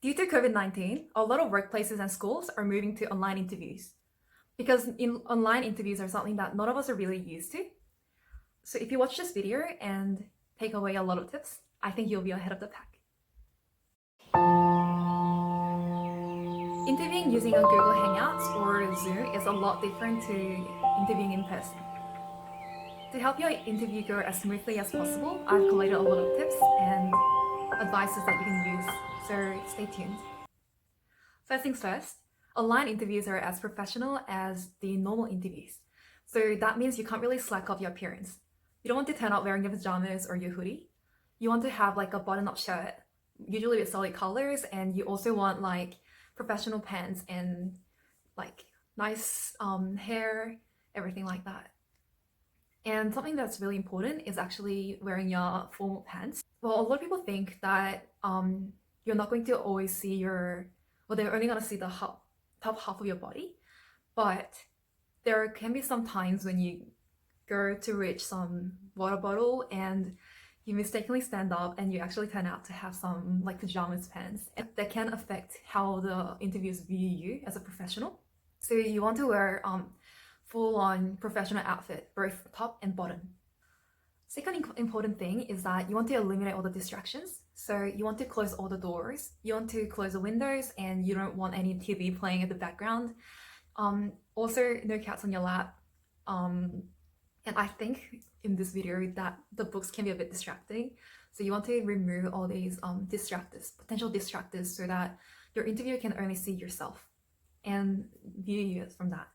Due to COVID-19, a lot of workplaces and schools are moving to online interviews because online interviews are something that none of us are really used to. So if you watch this video and take away a lot of tips, I think you'll be ahead of the pack. Interviewing using a Google Hangouts or Zoom is a lot different to interviewing in person. To help your interview go as smoothly as possible, I've collated a lot of tips and advices that you can use, so stay tuned. First things first, online interviews are as professional as the normal interviews. So that means you can't really slack off your appearance. You don't want to turn up wearing your pajamas or your hoodie. You want to have like a button-up shirt, usually with solid colors, and you also want like professional pants and like nice hair, everything like that. And something that's really important is actually wearing your formal pants. Well, a lot of people think that you're not going to always see they're only going to see the top half of your body. But there can be some times when you go to reach some water bottle and you mistakenly stand up and you actually turn out to have some like pajamas pants. And that can affect how the interviewers view you as a professional. So you want to wear full-on professional outfit, both top and bottom. Second important thing is that you want to eliminate all the distractions. So you want to close all the doors, you want to close the windows, and you don't want any TV playing in the background. Also, no cats on your lap. And I think in this video that the books can be a bit distracting. So you want to remove all these potential distractors, so that your interviewer can only see yourself and view you from that.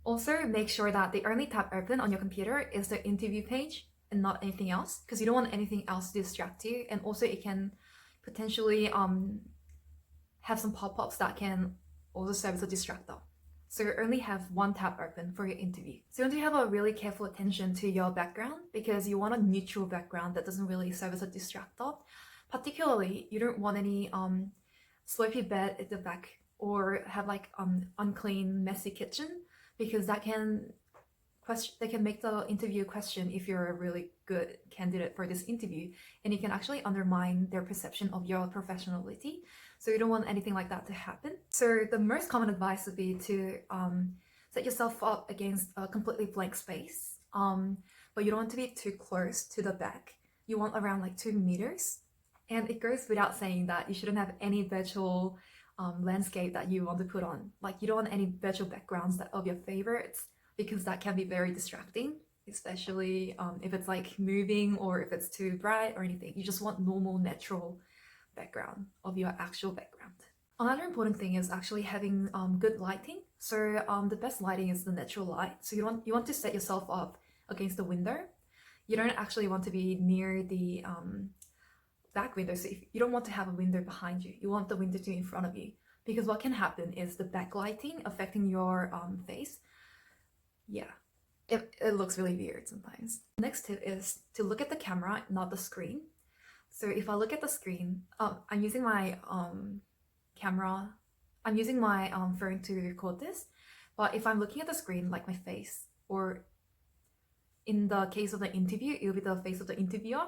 Also, make sure that the only tab open on your computer is the interview page and not anything else, because you don't want anything else to distract you. And also it can potentially have some pop-ups that can also serve as a distractor. So only have one tab open for your interview. So you want to have a really careful attention to your background, because you want a neutral background that doesn't really serve as a distractor. Particularly, you don't want any slopey bed at the back or have like unclean, messy kitchen, because that can make the interviewer question if you're a really good candidate for this interview, and it can actually undermine their perception of your professionality. So you don't want anything like that to happen. So the most common advice would be to set yourself up against a completely blank space, but you don't want to be too close to the back. You want around like 2 meters. And it goes without saying that you shouldn't have any virtual landscape that you want to put on. Like, you don't want any virtual backgrounds of your favorites, because that can be very distracting, especially if it's like moving or if it's too bright or anything. You just want normal, natural background of your actual background. Another important thing is actually having good lighting. So the best lighting is the natural light. So you want to set yourself up against the window. You don't actually want to be near the back window. So if you don't want to have a window behind you, you want the window to be in front of you, because what can happen is the backlighting affecting your face. Yeah, it looks really weird sometimes. Next tip is to look at the camera, not the screen. So if I look at the screen, I'm using my camera, I'm using my phone to record this, but if I'm looking at the screen, like my face, or in the case of the interview, it'll be the face of the interviewer.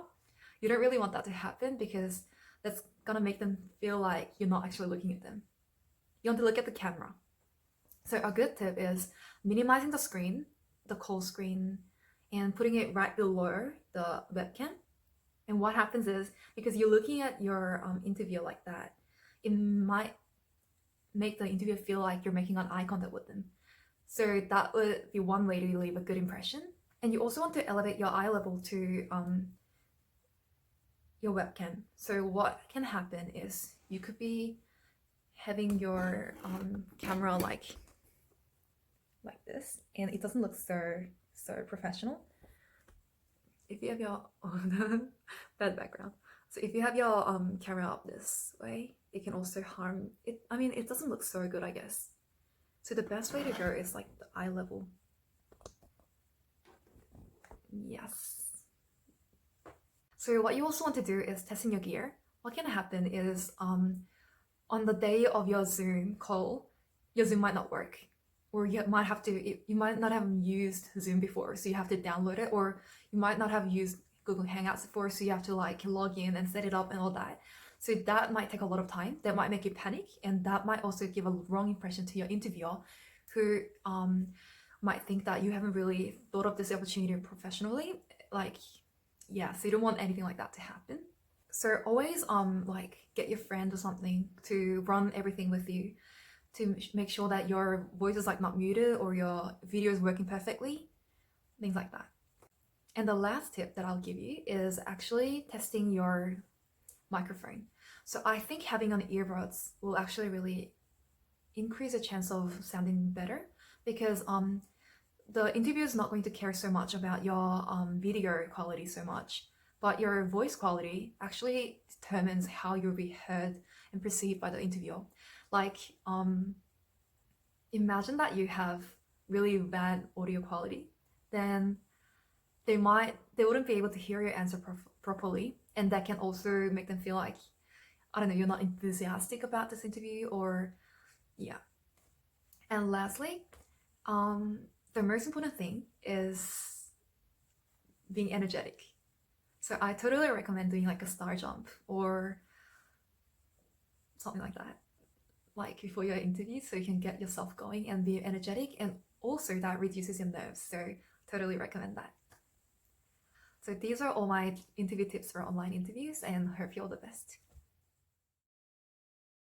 You don't really want that to happen, because that's gonna make them feel like you're not actually looking at them. You want to look at the camera. So a good tip is minimizing the screen, the call screen, and putting it right below the webcam. And what happens is, because you're looking at your interviewer like that, it might make the interviewer feel like you're making an eye contact with them. So that would be one way to leave a good impression. And you also want to elevate your eye level to your webcam. So what can happen is you could be having your camera like this, and it doesn't look so professional. If you have your bad background, so if you have your camera up this way, it can also harm it. I mean, it doesn't look so good, I guess. So the best way to go is like the eye level. Yes. So what you also want to do is testing your gear. What can happen is on the day of your Zoom call, your Zoom might not work, or you might not have used Zoom before, so you have to download it, or you might not have used Google Hangouts before, so you have to like log in and set it up and all that. So that might take a lot of time. That might make you panic, and that might also give a wrong impression to your interviewer, who might think that you haven't really thought of this opportunity professionally. Like, yeah, so you don't want anything like that to happen. So always like get your friend or something to run everything with you to make sure that your voice is like not muted or your video is working perfectly, things like that. And the last tip that I'll give you is actually testing your microphone. So I think having on earbuds will actually really increase the chance of sounding better, because the interviewer is not going to care so much about your video quality so much, but your voice quality actually determines how you'll be heard and perceived by the interviewer. Like, imagine that you have really bad audio quality, then they wouldn't be able to hear your answer properly, and that can also make them feel like, I don't know, you're not enthusiastic about this interview, or yeah. And lastly, the most important thing is being energetic. So I totally recommend doing like a star jump or something like that, like before your interview, so you can get yourself going and be energetic, and also that reduces your nerves. So totally recommend that. So these are all my interview tips for online interviews, and hope you all the best.